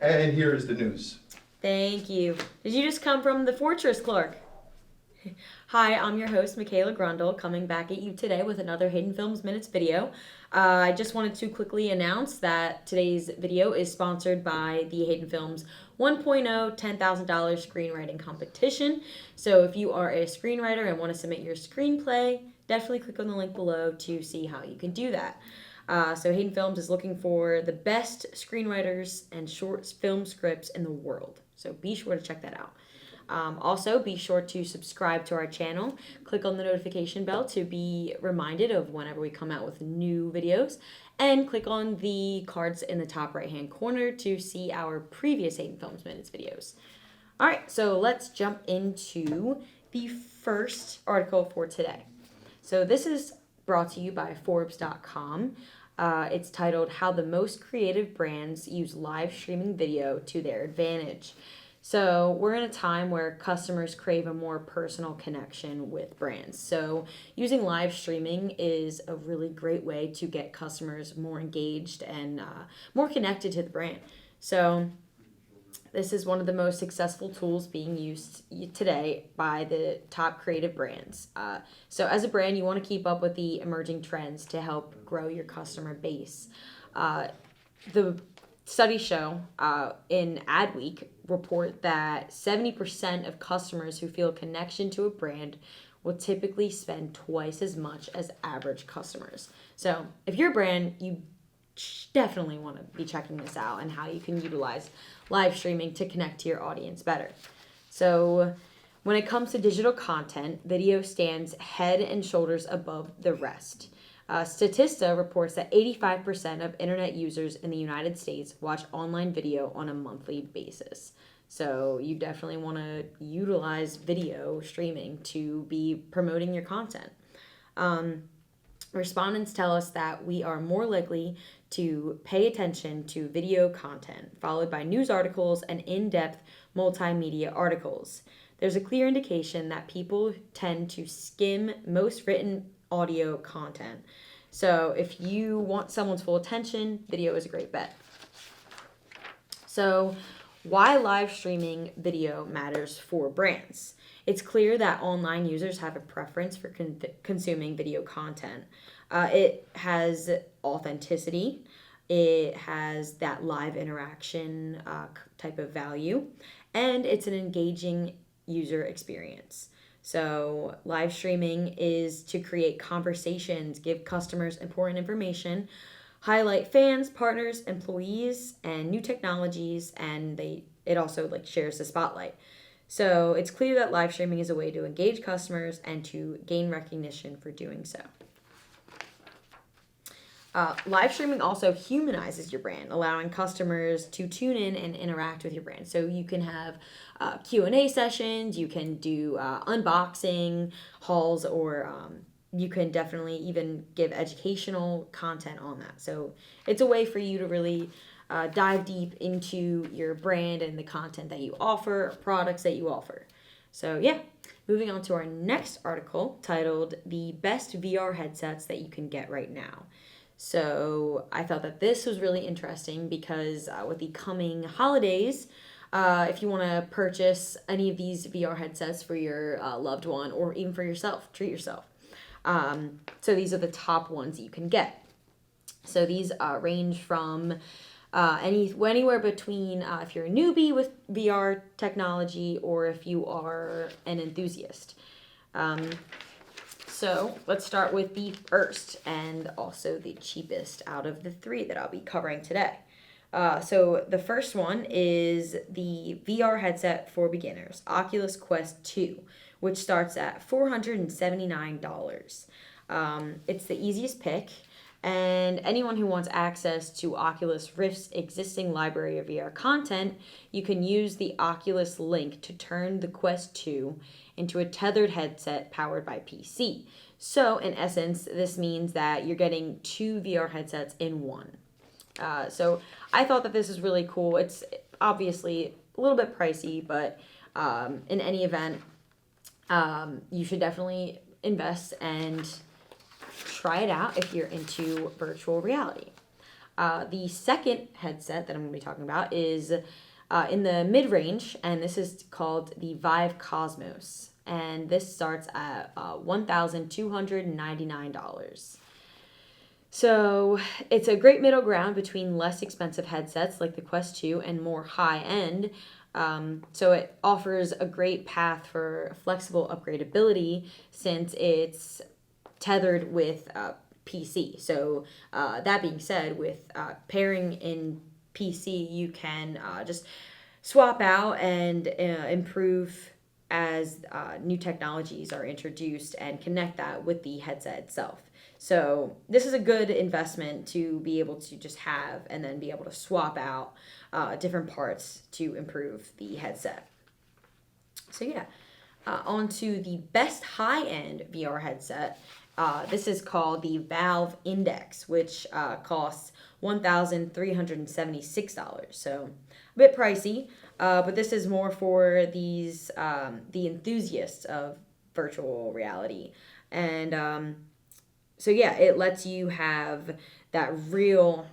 And here is the news. Thank you. Did you just come from the Fortress, Clark? Hi, I'm your host, McKayla Grundahl, coming back at you today with another Haydenfilms Minutes video. I just wanted to quickly announce that today's video is sponsored by the Haydenfilms 1.0 $10,000 screenwriting competition. So if you are a screenwriter and want to submit your screenplay, definitely click on the link below to see how you can do that. So Hayden Films is looking for the best screenwriters and short film scripts in the world. So be sure to check that out. Also, be sure to subscribe to our channel. Click on the notification bell to be reminded of whenever we come out with new videos. And click on the cards in the top right-hand corner to see our previous Hayden Films Minutes videos. All right, so let's jump into the first article for today. So this is brought to you by Forbes.com. It's titled How the Most Creative Brands Use Live Streaming Video to Their Advantage. So we're in a time where customers crave a more personal connection with brands. So using live streaming is a really great way to get customers more engaged and more connected to the brand. So this is one of the most successful tools being used today by the top creative brands. So as a brand, you want to keep up with the emerging trends to help grow your customer base. The studies show in Adweek report that 70% of customers who feel a connection to a brand will typically spend twice as much as average customers. So if you're a brand, you definitely want to be checking this out and how you can utilize live streaming to connect to your audience better. So when it comes to digital content, video stands head and shoulders above the rest. Statista reports that 85% of internet users in the United States watch online video on a monthly basis. So you definitely want to utilize video streaming to be promoting your content. Respondents tell us that we are more likely to pay attention to video content, followed by news articles and in-depth multimedia articles. There's a clear indication that people tend to skim most written audio content. So if you want someone's full attention, video is a great bet. So why live streaming video matters for brands? It's clear that online users have a preference for consuming video content. It has authenticity. It has that live interaction type of value. And it's an engaging user experience. So live streaming is to create conversations, give customers important information, highlight fans, partners, employees, and new technologies, and it also shares the spotlight. So it's clear that live streaming is a way to engage customers and to gain recognition for doing so. Live streaming also humanizes your brand, allowing customers to tune in and interact with your brand. So you can have Q&A sessions, you can do unboxing hauls, or you can definitely even give educational content on that. So it's a way for you to really dive deep into your brand and the content that you offer, products that you offer. So yeah, moving on to our next article titled The Best VR Headsets That You Can Get Right Now. So I thought that this was really interesting because with the coming holidays, if you want to purchase any of these VR headsets for your loved one or even for yourself, treat yourself. So these are the top ones that you can get. So these range from anywhere between if you're a newbie with VR technology or if you are an enthusiast. So let's start with the first and also the cheapest out of the three that I'll be covering today. So the first one is the VR headset for beginners, Oculus Quest 2, which starts at $479. It's the easiest pick, and anyone who wants access to Oculus Rift's existing library of VR content, you can use the Oculus link to turn the Quest 2 into a tethered headset powered by PC. So in essence, this means that you're getting two VR headsets in one. So I thought that this is really cool. It's obviously a little bit pricey, but in any event, you should definitely invest and try it out if you're into virtual reality. The second headset that I'm going to be talking about is in the mid-range, and this is called the Vive Cosmos. And this starts at $1,299. So it's a great middle ground between less expensive headsets like the Quest 2 and more high-end. So it offers a great path for flexible upgradability since it's tethered with PC. So that being said, with pairing in PC, you can just swap out and improve as new technologies are introduced and connect that with the headset itself. So this is a good investment to be able to just have and then be able to swap out different parts to improve the headset. So yeah, on to the best high-end VR headset. This is called the Valve Index, which costs $1,376. So a bit pricey, but this is more for these the enthusiasts of virtual reality. And so yeah, it lets you have that real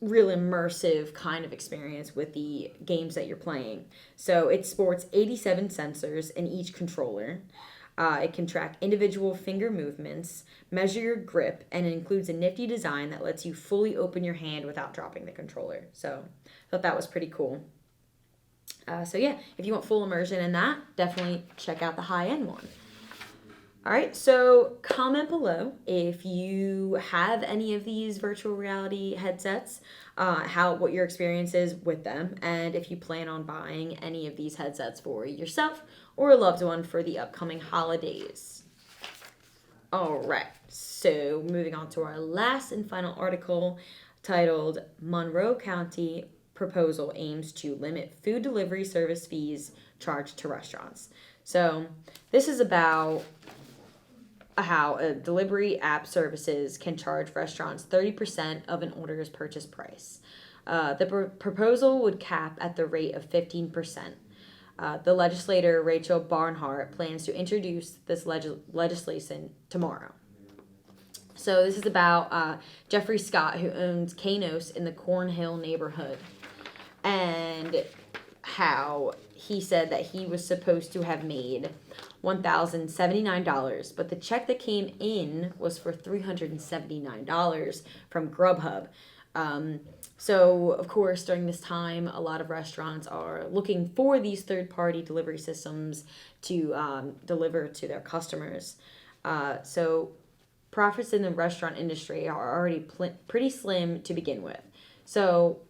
immersive kind of experience with the games that you're playing. So it sports 87 sensors in each controller. It can track individual finger movements, measure your grip, and it includes a nifty design that lets you fully open your hand without dropping the controller. So I thought that was pretty cool. So yeah, if you want full immersion in that, definitely check out the high-end one. All right, so comment below if you have any of these virtual reality headsets, what your experience is with them, and if you plan on buying any of these headsets for yourself or a loved one for the upcoming holidays. All right, so moving on to our last and final article titled Monroe County Proposal Aims to Limit Food Delivery Service Fees Charged to Restaurants. So this is about how delivery app services can charge restaurants 30% of an order's purchase price. The proposal would cap at the rate of 15%. The legislator, Rachel Barnhart, plans to introduce this legislation tomorrow. So this is about Jeffrey Scott, who owns Kanos in the Cornhill neighborhood, and how he said that he was supposed to have made $1,079, but the check that came in was for $379 from Grubhub. So, of course, during this time, a lot of restaurants are looking for these third-party delivery systems to deliver to their customers. So profits in the restaurant industry are already pretty slim to begin with. So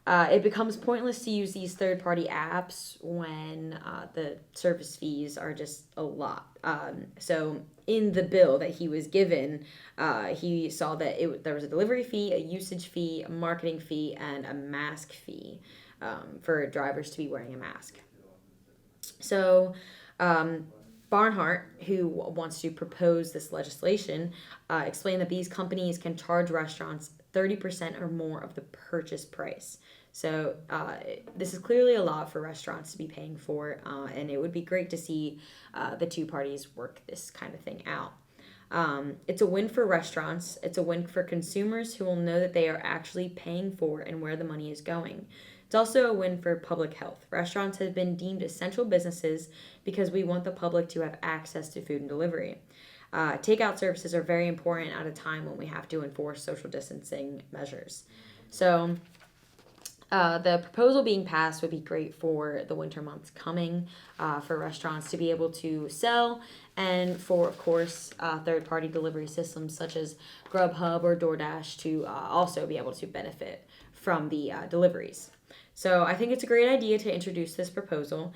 it becomes pointless to use these third-party apps when the service fees are just a lot. So in the bill that he was given, he saw that there was a delivery fee, a usage fee, a marketing fee, and a mask fee for drivers to be wearing a mask. So Barnhart, who wants to propose this legislation, explained that these companies can charge restaurants 30% or more of the purchase price. So this is clearly a lot for restaurants to be paying for, and it would be great to see the two parties work this kind of thing out. It's a win for restaurants. It's a win for consumers who will know that they are actually paying for and where the money is going. It's also a win for public health. Restaurants have been deemed essential businesses because we want the public to have access to food and delivery. Takeout services are very important at a time when we have to enforce social distancing measures. So the proposal being passed would be great for the winter months coming, for restaurants to be able to sell, and for, of course, third-party delivery systems such as Grubhub or DoorDash to also be able to benefit from the deliveries. So I think it's a great idea to introduce this proposal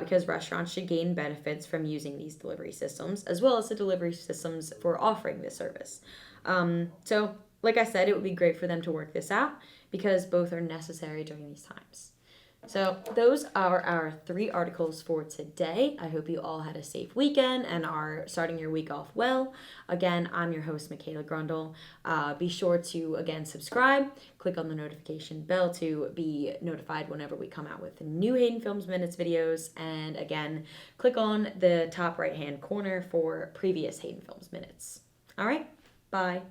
because restaurants should gain benefits from using these delivery systems, as well as the delivery systems for offering this service. So like I said, it would be great for them to work this out because both are necessary during these times. So those are our 3 articles for today. I hope you all had a safe weekend and are starting your week off well. Again, I'm your host, McKayla Grundahl. Be sure to, again, subscribe. Click on the notification bell to be notified whenever we come out with new Haydenfilms Minutes videos. And again, click on the top right-hand corner for previous Haydenfilms Minutes. All right, bye.